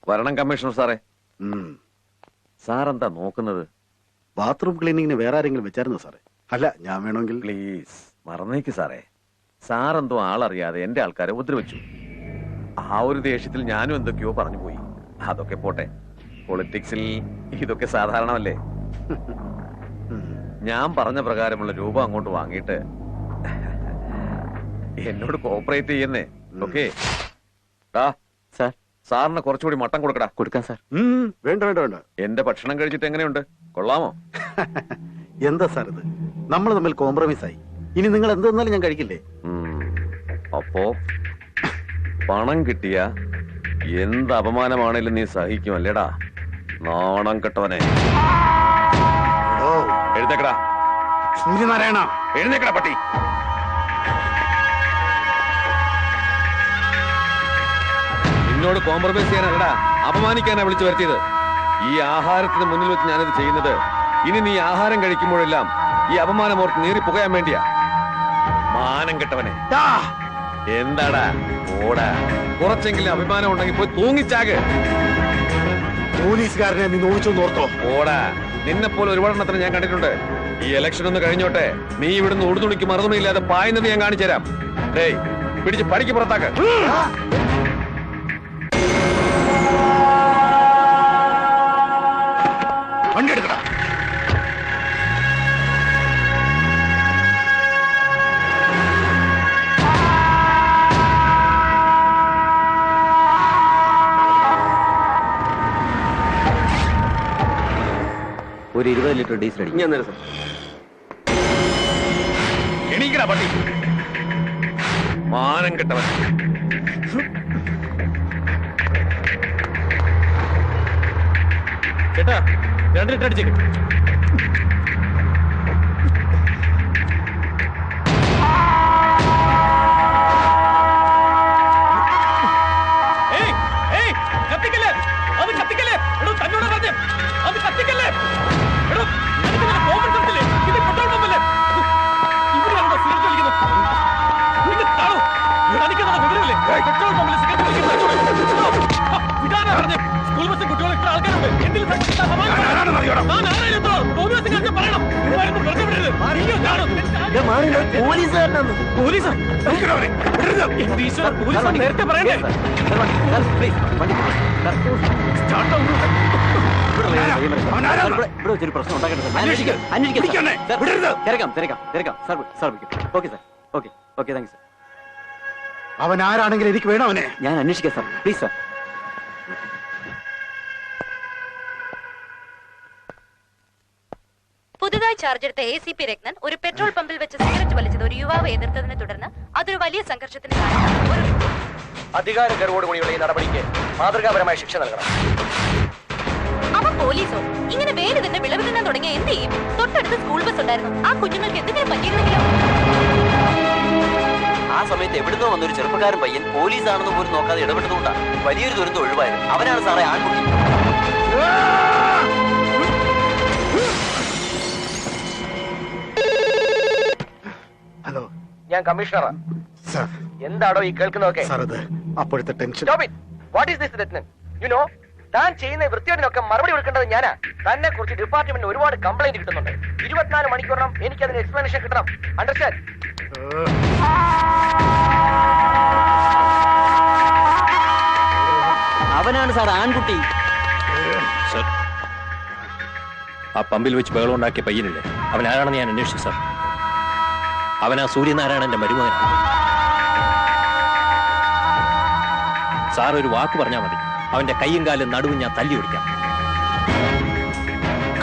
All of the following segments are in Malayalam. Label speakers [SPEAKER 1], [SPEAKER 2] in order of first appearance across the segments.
[SPEAKER 1] വരണം കമ്മീഷണർ സാറേ. സാറെന്താ നോക്കുന്നത്?
[SPEAKER 2] ബാത്റൂം ക്ലീനിങ്ങിന് വേറെ ആരെങ്കിലും വെച്ചായിരുന്നു സാറേ? അല്ല, ഞാൻ വേണമെങ്കിൽ.
[SPEAKER 1] പ്ലീസ് മറന്നേക്ക് സാറേ. സാറെന്തോ ആളറിയാതെ എന്റെ ആൾക്കാരെ ഉപദ്രവിച്ചു. ആ ഒരു ദേഷ്യത്തിൽ ഞാനും എന്തൊക്കെയോ പറഞ്ഞു പോയി. അതൊക്കെ പോട്ടെ, പൊളിറ്റിക്സിൽ ഇതൊക്കെ സാധാരണമല്ലേ. ഞാൻ പറഞ്ഞ പ്രകാരമുള്ള രൂപ അങ്ങോട്ട് വാങ്ങിയിട്ട് എന്നോട് കോപ്പറേറ്റ് ചെയ്യുന്നേ. ഓക്കെ
[SPEAKER 3] സാർ,
[SPEAKER 1] സാറിന് കുറച്ചുകൂടി മട്ടൻ കൊടുക്കടാ.
[SPEAKER 3] കൊടുക്കാം സാർ.
[SPEAKER 2] വേണ്ട വേണ്ട വേണ്ട.
[SPEAKER 1] എന്റെ ഭക്ഷണം കഴിച്ചിട്ട് എങ്ങനെയുണ്ട്? കൊള്ളാമോ?
[SPEAKER 2] എന്താ സാർ ഇത്? നമ്മൾ തമ്മിൽ കോംപ്രമൈസ് ആയി. ഇനി നിങ്ങൾ എന്ത് തന്നാലും ഞാൻ കഴിക്കില്ലേ?
[SPEAKER 1] അപ്പോ പണം കിട്ടിയ എന്ത് അപമാനമാണേലും നീ സഹിക്കുമല്ലേടാ, നാണം കെട്ടവനെ. എഴുന്നേക്കടാ
[SPEAKER 2] സൂര്യനാരായണ,
[SPEAKER 1] എഴുന്നേക്കടാ പട്ടി. നിന്നോട് കോംപ്രമൈസ് ചെയ്യാനല്ലടാ, അപമാനിക്കാനാ വിളിച്ചു വരുത്തിയത്. ഈ ആഹാരത്തിന് മുന്നിൽ വെച്ച് ഞാനിത് ചെയ്യുന്നത് ഇനി നീ ആഹാരം കഴിക്കുമ്പോഴെല്ലാം ഈ അപമാനമോർത്ത് നീറി പുകയാൻ വേണ്ടിയാ. മാനം കെട്ടവനെ. എന്താടാ ഓടാ, കുറച്ചെങ്കിലും അഭിമാനം ഉണ്ടെങ്കിൽ പോയി തൂങ്ങിച്ചാക്.
[SPEAKER 2] പോലീസുകാരനെ നീ നോവിച്ചു നോർത്തോ?
[SPEAKER 1] ഓടാ, നിന്നെ പോലെ ഒരുപാടെണ്ണത്തിന് ഞാൻ കണ്ടിട്ടുണ്ട്. ഈ ഇലക്ഷൻ ഒന്ന് കഴിഞ്ഞോട്ടെ, നീ ഇവിടുന്ന് ഉടുതുണിക്ക് മറുതുണിയില്ലാതെ പായുന്നത് ഞാൻ കാണിച്ചു തരാം. ഡേയ്, പിടിച്ച് പടിക്ക് പുറത്താക്ക്.
[SPEAKER 2] വണ്ടി എടുക്കടാ.
[SPEAKER 3] ഒരു 20 ലിറ്റർ ഡീസൽ അടിക്കും.
[SPEAKER 1] എണീക്കടാ പട്ടി, മാനം കെട്ടവൻ.
[SPEAKER 4] ചേട്ടാ 2 ലിറ്റർ അടിച്ചേക്ക്. കത്തിക്കല്ലേ, അത് കത്തിക്കല്ലേ. എടോ തന്നോട് പറഞ്ഞേ, അത് കത്തിക്കല്ലേ. എടോ കോമൺ സെൻസില്ലേ, ഇത് പെട്രോൾ പമ്പല്ലേ. ഇവിടെയാണോ സിഗരറ്റ് വലിക്കുന്നത്? നിങ്ങൾ കാണൂ, എനിക്കത് വിവരമില്ലേ? പെട്രോൾ പമ്പിൽ സിഗരറ്റ് വലിക്കുന്നത് വിടാനാ പറഞ്ഞേ. സ്കൂൾ ബസ്സിൽ കുട്ടികൾ ഇത്ര ആൾക്കാരുണ്ട്. എന്തിലും പറയണം. നേരത്തെ പറയണ്ടേ?
[SPEAKER 3] ഇവിടെ വെച്ചൊരു പ്രശ്നം ഉണ്ടാക്കട്ടെ സാർ. Okay thanks sir.
[SPEAKER 2] അവൻ ആരാണെങ്കിലും എനിക്ക് വേണം അവനെ.
[SPEAKER 3] ഞാൻ അന്വേഷിക്കാം സാർ, പ്ലീസ് സാർ.
[SPEAKER 5] പുതുതായി ചാർജെടുത്ത ACP രത്നൻ ഒരു പെട്രോൾ പമ്പിൽ വെച്ച് സിഗരറ്റ് വലിച്ചത് ഒരു യുവാവ് എതിർത്തതിനെ തുടർന്ന് അതൊരു വലിയ സംഘർഷത്തിന് കാരണമായി.
[SPEAKER 4] അധികാര ഗർവോടുകൂടിയുള്ള ഈ നടപടിക്ക് മാതൃകാപരമായ ശിക്ഷ നൽകണം.
[SPEAKER 5] അവൻ പോലീസോ? ഇങ്ങനെ വേര് തന്നെ വിളവ് തിന്നാൻ തുടങ്ങിയ എന്ത് ചെയ്യും? തൊട്ടടുത്ത് സ്കൂൾ ബസ് ഉണ്ടായിരുന്നു. ആ കുഞ്ഞുങ്ങൾക്ക് എന്തെങ്കിലും പറ്റിയിരുന്നെങ്കിലോ?
[SPEAKER 3] ആ സമയത്ത് എവിടുന്നോ വന്നൊരു ചെറുപ്പക്കാരൻ പയ്യൻ പോലീസാണെന്ന് പോലും നോക്കാതെ ഇടപെട്ടതുകൊണ്ടാണ് വലിയൊരു ദുരന്തം ഒഴിവായത്. അവനാണ് സാറേ ആൺകുട്ടി.
[SPEAKER 2] ഹലോ,
[SPEAKER 4] ഞാൻ കമ്മീഷണറാ.
[SPEAKER 2] സാർ.
[SPEAKER 4] എന്താടോ ഈ കേൾക്കുന്നതൊക്കെ?
[SPEAKER 2] സാർ, അത് അപ്പോഴത്തെ tension.
[SPEAKER 4] What is this Rathnan? You know, താൻ ചെയ്യുന്ന വൃത്തിയോടിനൊക്കെ മറുപടി കൊടുക്കേണ്ടത് ഞാനാ. തന്നെ കുറിച്ച് ഡിപ്പാർട്ട്മെന്റിന് ഒരുപാട് കംപ്ലൈന്റ് കിട്ടുന്നുണ്ട്. 24 മണിക്കൂറിനും എനിക്ക് അതിന് എക്സ്പ്ലനേഷൻ കിട്ടണം. അണ്ടർസ്റ്റാൻഡ്?
[SPEAKER 3] അവനാണ് സാർ ആൺകുട്ടി.
[SPEAKER 6] ആ പമ്പിൽ വെച്ച് ബഹളം ഉണ്ടാക്കിയ പയ്യനില്ലേ, അവൻ ആരാണെന്ന് ഞാൻ അന്വേഷിച്ചു സാർ. അവൻ ആ സൂര്യനാരായണന്റെ മരുമകനാണ്. സാർ ഒരു വാക്ക് പറഞ്ഞാൽ മതി, അവന്റെ കയ്യും കാലും നടുവും ഞാൻ തല്ലി ഒടിക്കാം.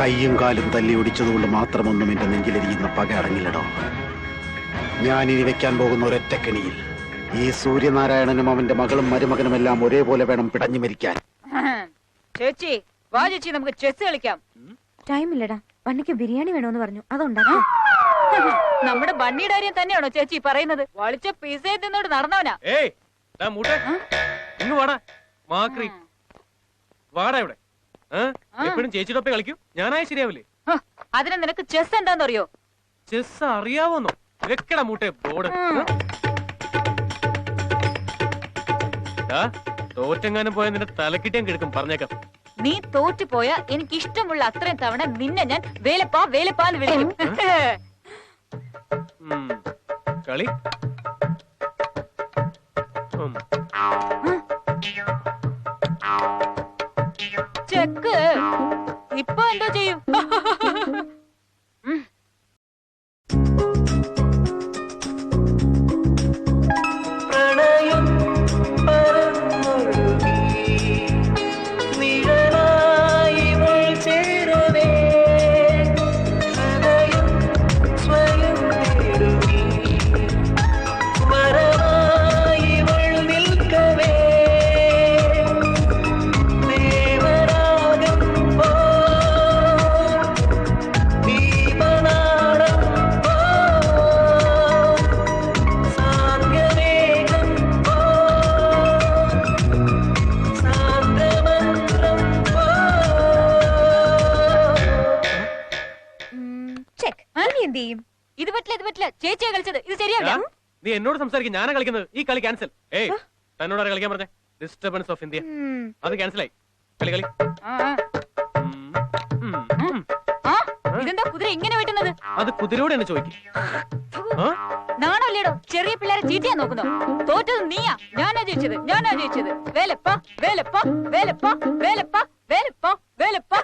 [SPEAKER 2] കയ്യും കാലും തല്ലി ഒടിച്ചതുകൊണ്ട് മാത്രമൊന്നും എന്റെ നെഞ്ചിലിരിക്കുന്ന പക അടങ്ങില്ലടോ. ഞാനിനി വെക്കാൻ പോകുന്ന ഒരൊറ്റക്കെണിയിൽ ഈ സൂര്യനാരായണനും അവന്റെ മകളും മരുമകനും എല്ലാം ഒരേപോലെ വേണം പിടഞ്ഞു മരിക്കാൻ.
[SPEAKER 7] ചേച്ചി വാ ചേച്ചി, നമുക്ക് ചെസ് കളിക്കാം.
[SPEAKER 5] ടൈം ഇല്ലടാ, ബണ്ണിക്ക് ബിരിയാണി വേണമെന്ന് പറഞ്ഞു, അതുണ്ടാക്കാം.
[SPEAKER 7] നമ്മുടെ ബണ്ണിയുടെ കാര്യം തന്നെയാണോ ചേച്ചി പറയുന്നത്? വളിച്ച പിസയെ തിന്നോട് നടന്നവനാ.
[SPEAKER 4] ഇങ്ങ് വാടാ മാക്രി, വാടാ ഇവിടെ. എപ്പോഴും ചേച്ചിയുടെ കളിക്കും, ഞാനായ ശരിയാവില്ലേ?
[SPEAKER 7] അതിന് നിനക്ക് ചെസ് എന്താന്നറിയോ?
[SPEAKER 4] ചെസ് അറിയാവോന്നോ? വെക്കട മൂട്ടെ ബോർഡ്. തോറ്റെങ്ങാനും പോയാൽ നിന്റെ തലക്കിട്ടേം കിടക്കും, പറഞ്ഞേക്കാം.
[SPEAKER 7] നീ തോറ്റുപോയ എനിക്ക് ഇഷ്ടമുള്ള അത്രയും തവണ നിന്നെ ഞാൻ വേലപ്പാ വേലപ്പാന്ന് വിളിക്കും.
[SPEAKER 4] കളി
[SPEAKER 7] ചെക്ക് ഇപ്പൊ എന്തോ ചെയ്യും? ഇത് പറ്റില്ല, ചേച്ചിയാ കളിച്ചത്, ഇത് ശരിയല്ല.
[SPEAKER 4] നീ എന്നോട് സംസാരിക്കും, ഞാനാ കളിക്കുന്നത്. ഈ കളി ക്യാൻസൽ. ഏയ്, തന്നോടാണ് കളിക്കാൻ പറഞ്ഞേ? Disturbance of India. അത് ക്യാൻസലായി. കളി കളി.
[SPEAKER 7] ഇതെന്താ കുതിര ഇങ്ങനെ വെട്ടുന്നത്?
[SPEAKER 4] അത് കുതിരയോട് എന്നെ ചോദിക്കും.
[SPEAKER 7] നാണല്ലേടോ ചെറിയ പിള്ളേരെ ചീറ്റിയാ നോക്കുന്നോ? തോറ്റത് നീയാ, ഞാനാ ജയിച്ചത്. വേലപ്പ വേലപ്പ വേലപ്പ വേലപ്പ വേലപ്പ വേലപ്പ.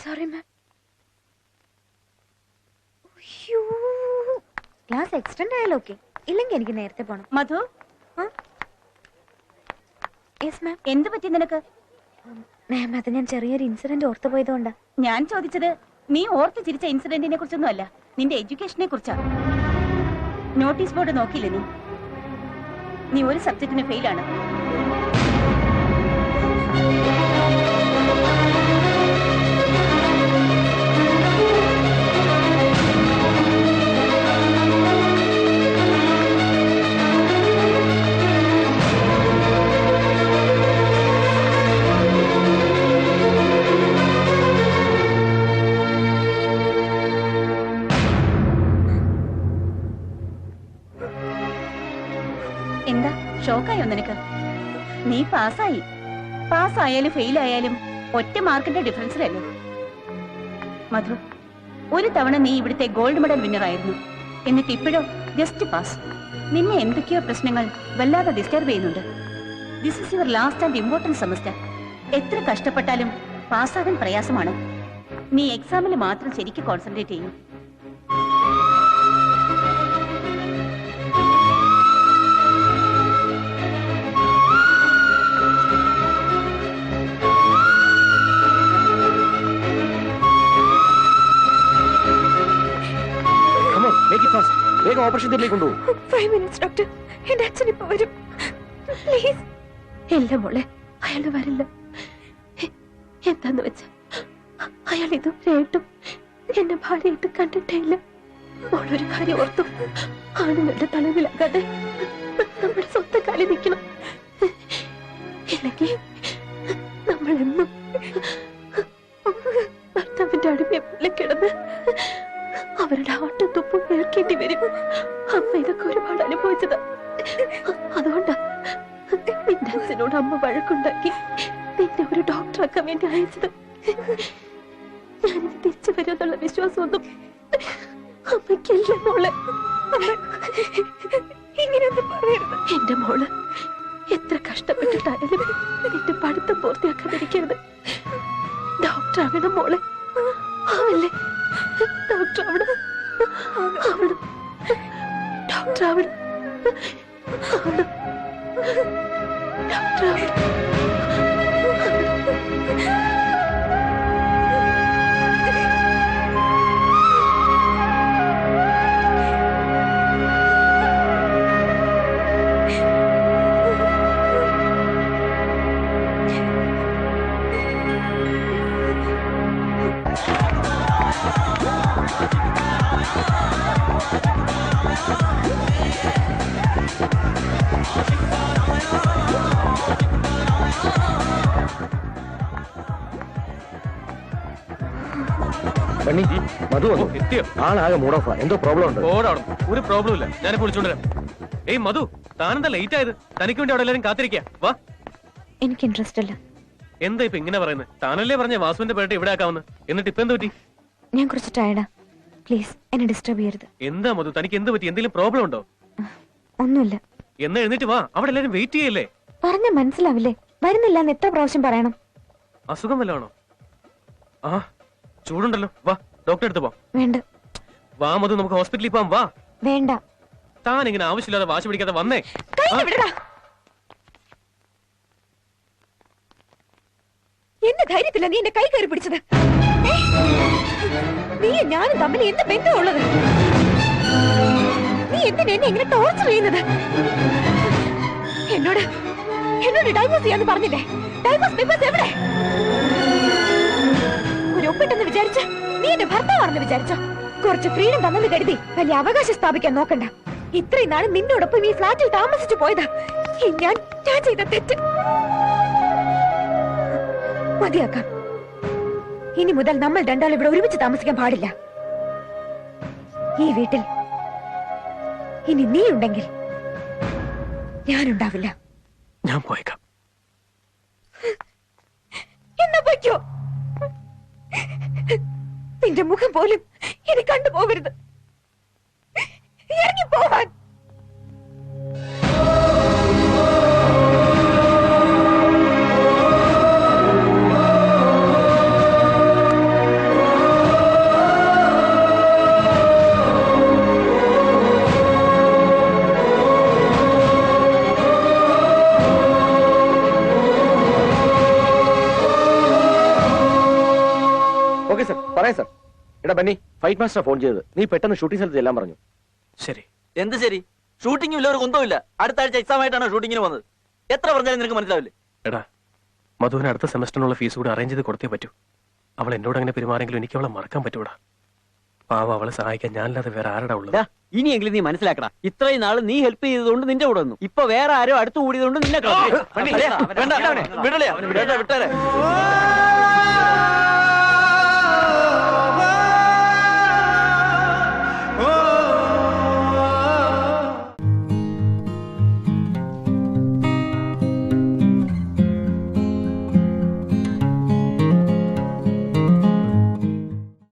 [SPEAKER 5] Sorry ma'am. ക്ലാസ് എക്സ്റ്റെൻഡ് ആയാലും ഓക്കെ, ഇല്ലെങ്കിൽ എനിക്ക് നേരത്തെ പോണം.
[SPEAKER 7] Madhu,
[SPEAKER 5] yes ma'am.
[SPEAKER 7] എന്ത് പറ്റി നിനക്ക്?
[SPEAKER 5] മാം, അത് ഞാൻ ചെറിയൊരു ഇൻസിഡന്റ് ഓർത്തു പോയതുകൊണ്ടാ.
[SPEAKER 7] ഞാൻ ചോദിച്ചത് നീ ഓർത്ത് ചിരിച്ച ഇൻസിഡന്റിനെ കുറിച്ചൊന്നും അല്ല, നിന്റെ എഡ്യൂക്കേഷനെ കുറിച്ചാ. നോട്ടീസ് ബോർഡ് നോക്കിയില്ലേ നീ ഒരു സബ്ജക്റ്റിന് ഫെയിലാണ്. എന്താ ഷോക്കായോ നിനക്ക്? നീ പാസ്സായാലും ഫെയിൽ ആയാലും ഒറ്റ മാർക്കിന്റെ ഡിഫറൻസിലല്ലേ. മധു, ഒരു തവണ നീ ഇവിടുത്തെ ഗോൾഡ് മെഡൽ വിന്നർ ആയിരുന്നു, എന്നിട്ട് ഇപ്പോഴോ ജസ്റ്റ് പാസ്. നിന്നെ എന്തൊക്കെയോ പ്രശ്നങ്ങൾ വല്ലാതെ ഡിസ്റ്റർബ് ചെയ്യുന്നുണ്ട്. This is your last and important semester. എത്ര കഷ്ടപ്പെട്ടാലും പാസ്സാകാൻ പ്രയാസമാണ്. നീ എക്സാമിൽ മാത്രം ശരിക്കും കോൺസെൻട്രേറ്റ് ചെയ്യും.
[SPEAKER 6] വേഗം ഓപ്പറേഷൻ തിയേറ്ററിലേക്ക് കൊണ്ടുപോകും.
[SPEAKER 5] 5 minutes ഡോക്ടർ, എന്റെ അച്ഛൻ ഇപ്പൊ വരും. പ്ലീസ്. എല്ലാം മോളെ, അയാൾ വരില്ല. എന്താന്ന് വെച്ചാ അയാൾ ഇതുവരെയായിട്ടും എന്നെ ഭാര്യയായിട്ട് കണ്ടിട്ടേ ഇല്ല. മോളൊരു കാര്യം ഓർത്തു, ആണുങ്ങളുടെ തലവിലാകാതെ നമ്മൾ സ്വന്തം കാലിൽ നിൽക്കണം. ഇല്ലെങ്കിൽ നമ്മളെന്നും ഭർത്താവിന്റെ അടിമയെ പോലെ കിടന്ന് അവരുടെ ആട്ടും തുപ്പും കേൾക്കേണ്ടി വരും. അമ്മ ഇതൊക്കെ ഒരുപാട് അനുഭവിച്ചത്. അതുകൊണ്ടാ നിന്റെ അച്ഛനോട് അമ്മ വഴക്കുണ്ടാക്കി നിന്നെ ഒരു ഡോക്ടറാക്കാൻ വേണ്ടി അയച്ചത്. ഞാനിത് തിരിച്ചു വരുമെന്നുള്ള വിശ്വാസമൊന്നും അമ്മയ്ക്കല്ല മോളെ. ഇങ്ങനെയൊന്നും പറയരുത്. എന്റെ മോള് എത്ര കഷ്ടപ്പെട്ടിട്ടായാലും നിന്റെ പഠിത്തം പൂർത്തിയാക്കാതിരിക്കരുത്. ഡോക്ടറാകണം മോളെ. ആവല്ലേ? ഡോക്ടറാവണം. ഡോക്ടറാവണം.
[SPEAKER 6] മധു
[SPEAKER 1] ഓ, എത്തിയോ?
[SPEAKER 6] ആളാകെ മൂഡ് ഓഫ് എന്തോ പ്രോബ്ലം ഉണ്ട്
[SPEAKER 1] ഓടാടുന്നു. ഒരു പ്രോബ്ലം ഇല്ല, ഞാനിപ്പോ വിളിച്ചോണ്ടുവരാം. ഏയ് മധു, താനെന്താ ലേറ്റ് ആയത്? തനിക്ക് വേണ്ടി അവിടെ എല്ലാരും കാത്തിരിക്കാ. വാ.
[SPEAKER 5] എനിക്ക് ഇൻട്രസ്റ്റ് ഇല്ല.
[SPEAKER 1] എന്താ ഇപ്പൊ ഇങ്ങനെ പറയുന്നത്? താനല്ലേ പറഞ്ഞ വാസുവിന്റെ പേരിട്ട് ഇവിടെ ആക്കാമെന്ന്. എന്നിട്ട് ഇപ്പൊ എന്ത് പറ്റി?
[SPEAKER 5] ഞാൻ കുറച്ച് ടയർഡാ. പ്ലീസ് എന്നെ ഡിസ്റ്റർബ് ചെയ്യരുത്.
[SPEAKER 1] എന്താ മധു, തനിക്ക് എന്ത് പറ്റി? എന്തെങ്കിലും പ്രോബ്ലം ഉണ്ടോ?
[SPEAKER 5] ഒന്നുമില്ല.
[SPEAKER 1] എന്നാ എഴുന്നേറ്റ് വാ, അവിടെ എല്ലാരും വെയിറ്റ് ചെയ്യല്ലേ.
[SPEAKER 5] പറഞ്ഞ മനസ്സിലാവില്ലേ? വരുന്നില്ല എന്ന് എത്ര പ്രാവശ്യം പറയണം?
[SPEAKER 1] അസുഖം വല്ലതാണോ? ആ, ചൂടുണ്ടല്ലോ. വാ, ഡോക്ടറെ അടുത്ത് പോവാം.
[SPEAKER 5] വേണ്ട.
[SPEAKER 1] വാ മധു, നമുക്ക് ഹോസ്പിറ്റലിൽ പോവാം. വാ.
[SPEAKER 5] വേണ്ട.
[SPEAKER 1] താൻ ഇങ്ങനെ ആവശ്യമില്ലാതെ വാശി പിടിക്കാതെ വന്നേ.
[SPEAKER 5] എന്ത് ധൈര്യത്തില്ല നീ എന്റെ കൈ കയറി പിടിച്ചത്? നീ ഞാനും തമ്മിൽ എന്ത് ബന്ധമുള്ളത്? നീ എന്തിനാ എന്നെ ഇങ്ങനെ ടോർച്ചർ ചെയ്യുന്നത്? എന്നോട് ഡൈവേഴ്സ് ചെയ്യാന്ന് പറഞ്ഞില്ലേ? ഡൈവേഴ്സ് പേപ്പേഴ്സ് എവിടെ? ഒരു ഒപ്പിട്ടെന്ന് വിചാരിച്ച് നീ എന്റെ ഭർത്താവാണെന്ന് വിചാരിച്ചോ? കുറച്ച് ഫ്രീഡം തന്നെന്ന് കരുതി വലിയ അവകാശം സ്ഥാപിക്കാൻ നോക്കണ്ട. ഇത്രയും നാളെ നിന്നോടൊപ്പം ഈ ഫ്ലാറ്റിൽ താമസിച്ചു പോയതാ ഞാൻ ചെയ്ത തെറ്റ്. മതിയാക്കാം. ഇനി മുതൽ നമ്മൾ രണ്ടാളും ഇവിടെ ഒരുമിച്ച് താമസിക്കാൻ പാടില്ല. ഈ വീട്ടിൽ ഇനി നീ ഉണ്ടെങ്കിൽ ഞാനുണ്ടാവില്ല.
[SPEAKER 1] ഞാൻ പോയേക്കാം.
[SPEAKER 5] എന്നാ പറ്റോ? നിന്റെ മുഖം പോലും ഇനി കണ്ടുപോകരുത്. ഇറങ്ങി പോവാൻ.
[SPEAKER 6] ഓക്കെ സർ, പറയാം സർ. എടാ ബന്നി, ഫൈറ്റ് മാസ്റ്റർ ഫോൺ ചെയ്തത്. നീ പെട്ടെന്ന് ഷൂട്ടിംഗ് സ്ഥലത്ത് എല്ലാം പറഞ്ഞു.
[SPEAKER 1] ശരി.
[SPEAKER 3] എന്ത് ശരി? ഷൂട്ടിംഗും ഇല്ല, ഒരു കുന്തവും ഇല്ല. അടുത്ത ആഴ്ച എക്സാം ആയിട്ടാണ് ഷൂട്ടിങ്ങിന് വന്നത്. എത്ര പറഞ്ഞാലും നിനക്ക് മനസ്സിലാവില്ലേ?
[SPEAKER 1] എടാ, മധുവിന് അടുത്ത സെമസ്റ്ററിനുള്ള ഫീസ് കൂടി അറേഞ്ച് ചെയ്ത് കൊടുത്തേ പറ്റൂ. അവൾ എന്നോട് അങ്ങനെ പെരുമാറെങ്കിലും എനിക്ക് അവളെ മറക്കാൻ പറ്റൂടാ. പാവ, അവളെ സഹായിക്കാൻ ഞാനല്ലാതെ വേറെ ആരുടെ ഉള്ളത്?
[SPEAKER 8] ഇനിയെങ്കിലും നീ മനസ്സിലാക്കടാ. ഇത്രയും നാള് നീ ഹെൽപ്പ് ചെയ്തതുകൊണ്ട് നിന്റെ കൂടെ വന്നു. ഇപ്പൊ വേറെ ആരോ അടുത്ത് കൂടിയതുകൊണ്ട് നിന്നെ
[SPEAKER 3] വിടലേ, വിട്ടേരെ.